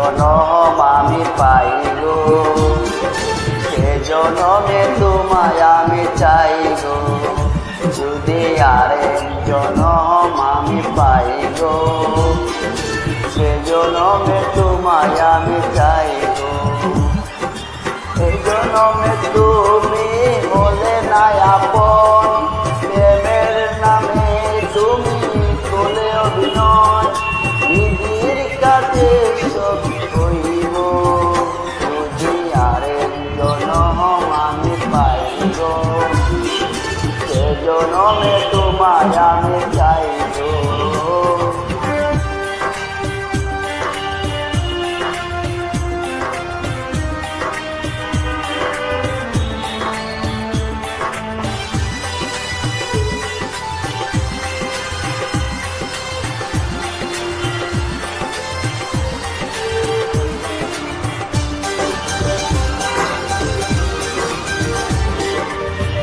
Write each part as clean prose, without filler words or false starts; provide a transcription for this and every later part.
জনম আমি পাই গো, সে জনমে তোমায় আমি চাই গো। যদি আরেক জনম আমি পাই গো, সে জনমে তোমায় আমি চাই গো। এই জনমে তুমি হলে না আপন, প্রেমের নামে তুমি তোলে অভিনয়। বিধির কাছে সব হইব, যদি আরেক জনম আমি পাই গো, সে জনমে তোমায় আমি চাই গো।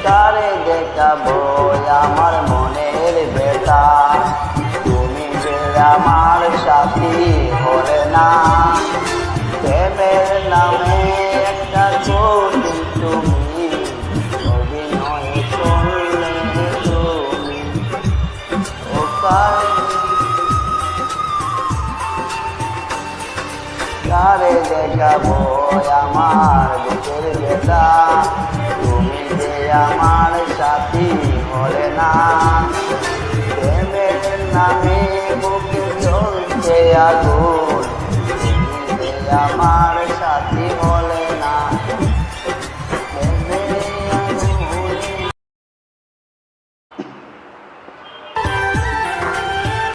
তারে দেখাবো আমার মনের বেটা, তুমি যে আমার সাথী হলে না। প্রেমের নামে একটা কঠিন তুমি অভিনয় করলে তুমি। ও তারে দেখাবো আমার বুকের বেটা, তুমি যে আমার সাথী হলে না। প্রেমের নামে বুকে জ্বলছে আগুন, তুমি যে আমার সাথী